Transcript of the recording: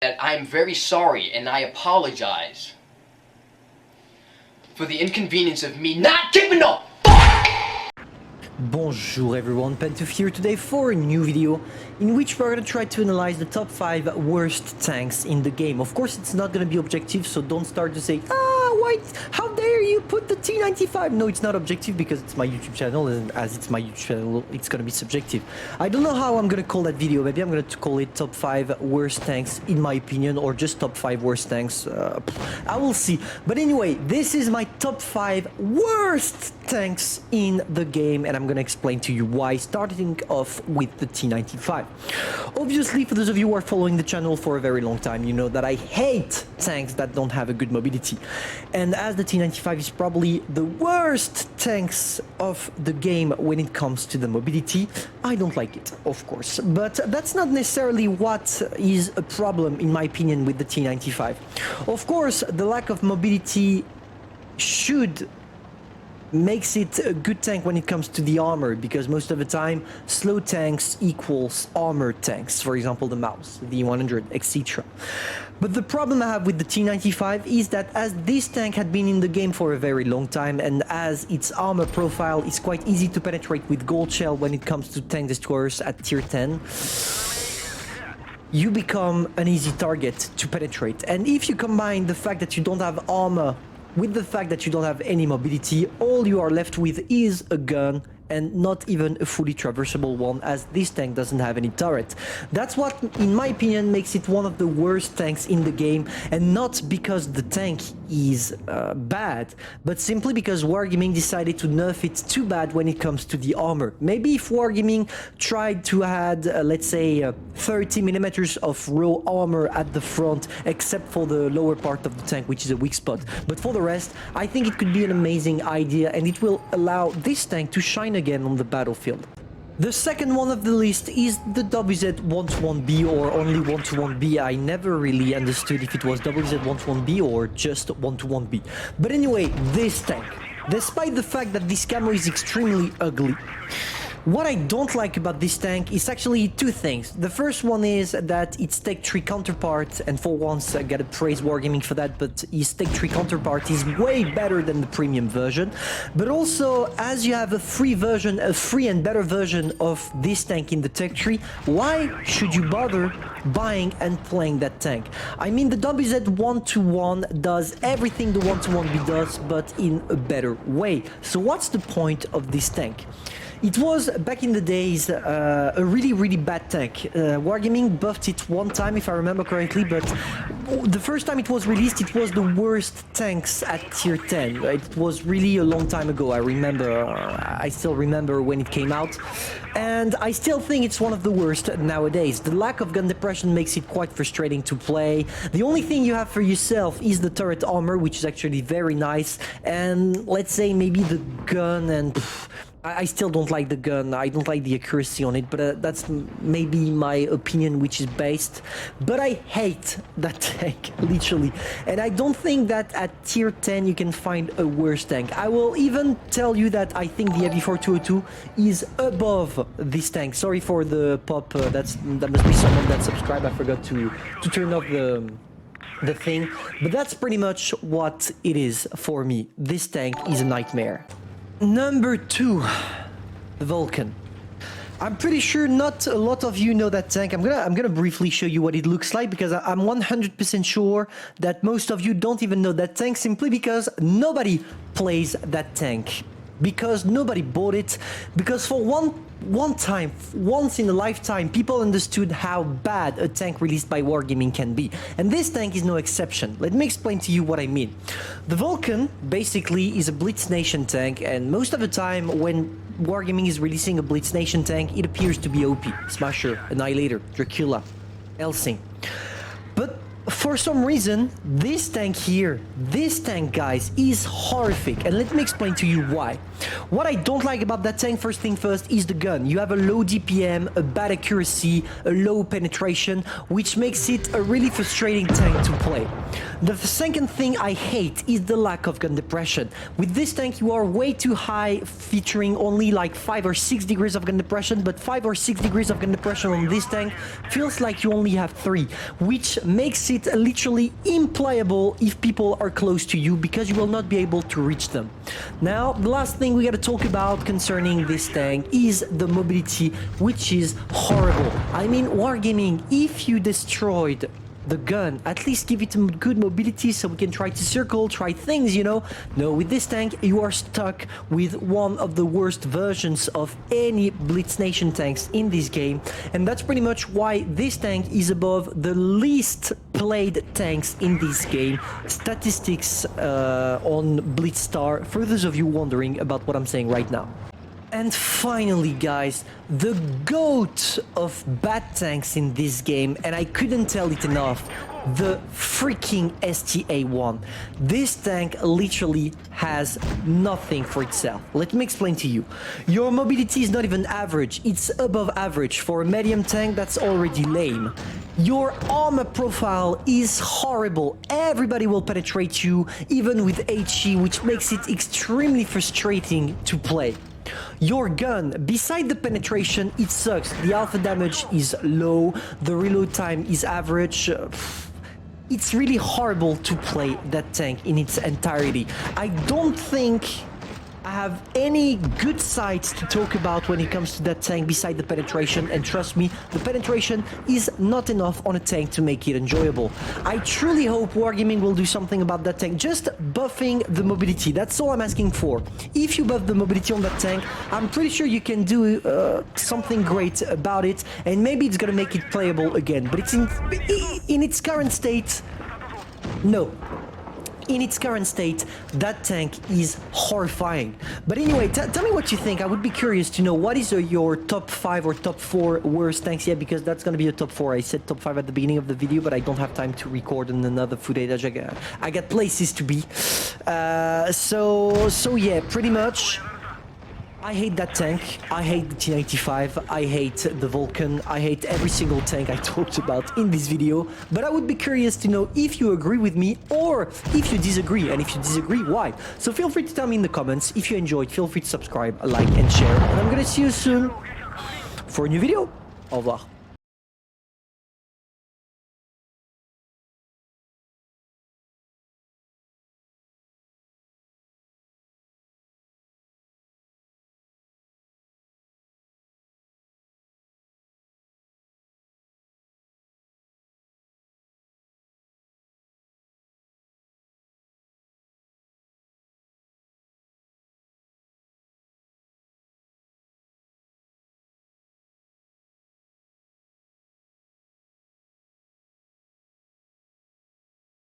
that I'm very sorry and I apologize for the inconvenience of me not giving up. Bonjour everyone, Pantoufleee here today for a new video in which we're going to try to analyze the top 5 worst tanks in the game. Of course it's not going to be objective, so don't start to say, how dare you put the T95? No, it's not objective because it's my YouTube channel, and as it's my YouTube channel, it's going to be subjective. I don't know how I'm going to call that video. Maybe I'm going to call it top 5 worst tanks in my opinion, or just top 5 worst tanks. I will see. But anyway, this is my top 5 worst tanks in the game, and I'm going to explain to you why, starting off with the T95. Obviously, for those of you who are following the channel for a very long time, you know that I hate tanks that don't have a good mobility. And as the T95 is probably the worst tanks of the game when it comes to the mobility, I don't like it, of course. But that's not necessarily what is a problem, in my opinion, with the T95. Of course, the lack of mobility makes it a good tank when it comes to the armor, because most of the time slow tanks equals armored tanks, for example the mouse, the 100, etc. But the problem I have with the T95 is that as this tank had been in the game for a very long time, and as its armor profile is quite easy to penetrate with gold shell when it comes to tank destroyers at tier 10, you become an easy target to penetrate. And if you combine the fact that you don't have armor with the fact that you don't have any mobility, all you are left with is a gun, and not even a fully traversable one, as this tank doesn't have any turret. That's what, in my opinion, makes it one of the worst tanks in the game, and not because the tank is bad, but simply because Wargaming decided to nerf it too bad when it comes to the armor. Maybe if Wargaming tried to add, let's say, 30 millimeters of raw armor at the front, except for the lower part of the tank, which is a weak spot. But for the rest, I think it could be an amazing idea, and it will allow this tank to shine again on the battlefield. The second one of the list is the WZ-121B, or only 121B. I never really understood if it was WZ-121B or just 121B. But anyway, this tank, despite the fact that this camo is extremely ugly, what I don't like about this tank is actually two things. The first one is that its Tech 3 counterpart, and for once I gotta praise Wargaming for that, but his Tech 3 counterpart is way better than the premium version. But also, as you have a free and better version of this tank in the Tech 3, why should you bother buying and playing that tank? I mean, the WZ-121 does everything the 121B does, but in a better way. So what's the point of this tank? It was, back in the days, a really bad tank. Wargaming buffed it one time, if I remember correctly, but the first time it was released, it was the worst tanks at tier 10. It was really a long time ago, I still remember when it came out. And I still think it's one of the worst nowadays. The lack of gun depression makes it quite frustrating to play. The only thing you have for yourself is the turret armor, which is actually very nice. And let's say maybe the gun, and I still don't like the gun. I don't like the accuracy on it, but that's maybe my opinion, which is based. But I hate that tank, literally. And I don't think that at tier 10 you can find a worse tank. I will even tell you that I think the Heavy 4202 is above this tank. Sorry for the pop. That must be someone that subscribed. I forgot to turn off the thing. But that's pretty much what it is for me. This tank is a nightmare. Number 2, the Vulcan. I'm pretty sure not a lot of you know that tank. I'm gonna briefly show you what it looks like, because I'm 100% sure that most of you don't even know that tank, simply because nobody plays that tank. Because nobody bought it, because for once in a lifetime, people understood how bad a tank released by Wargaming can be. And this tank is no exception. Let me explain to you what I mean. The Vulcan basically is a Blitz Nation tank, and most of the time when Wargaming is releasing a Blitz Nation tank, it appears to be OP. Smasher, Annihilator, Dracula, Helsing. But for some reason, this tank, guys, is horrific, and let me explain to you why. What I don't like about that tank, first thing first, is the gun. You have a low DPM, a bad accuracy, a low penetration, which makes it a really frustrating tank to play. The second thing I hate is the lack of gun depression. With this tank you are way too high, featuring only like 5 or 6 degrees of gun depression, but 5 or 6 degrees of gun depression on this tank feels like you only have 3, which makes it literally unplayable if people are close to you because you will not be able to reach them. Now, the last thing we gotta talk about concerning this tank is the mobility, which is horrible. I mean, Wargaming, if you destroyed the gun, at least give it a good mobility so we can try to circle, try things, you know. No, with this tank you are stuck with one of the worst versions of any Blitz Nation tanks in this game, and that's pretty much why this tank is above the least played tanks in this game. Statistics on Blitzstar, for those of you wondering about what I'm saying right now. And finally, guys, the GOAT of bad tanks in this game, and I couldn't tell it enough, the freaking STA-1. This tank literally has nothing for itself. Let me explain to you. Your mobility is not even average, it's above average. For a medium tank, that's already lame. Your armor profile is horrible. Everybody will penetrate you, even with HE, which makes it extremely frustrating to play. Your gun, beside the penetration, it sucks. The alpha damage is low, the reload time is average. It's really horrible to play that tank in its entirety. I don't think I have any good sides to talk about when it comes to that tank beside the penetration, and trust me, the penetration is not enough on a tank to make it enjoyable. I truly hope Wargaming will do something about that tank, just buffing the mobility. That's all I'm asking for. If you buff the mobility on that tank, I'm pretty sure you can do something great about it, and maybe it's gonna make it playable again. But it's in its current state, no. In its current state, that tank is horrifying. But anyway, tell me what you think. I would be curious to know what is your top 5 or top 4 worst tanks. Yeah, because that's gonna be a top 4. I said top 5 at the beginning of the video, but I don't have time to record in another footage. I got places to be. So yeah, pretty much. I hate that tank, I hate the T-95, I hate the Vulcan, I hate every single tank I talked about in this video, but I would be curious to know if you agree with me or if you disagree, and if you disagree, why? So feel free to tell me in the comments. If you enjoyed, feel free to subscribe, like and share, and I'm gonna see you soon for a new video. Au revoir.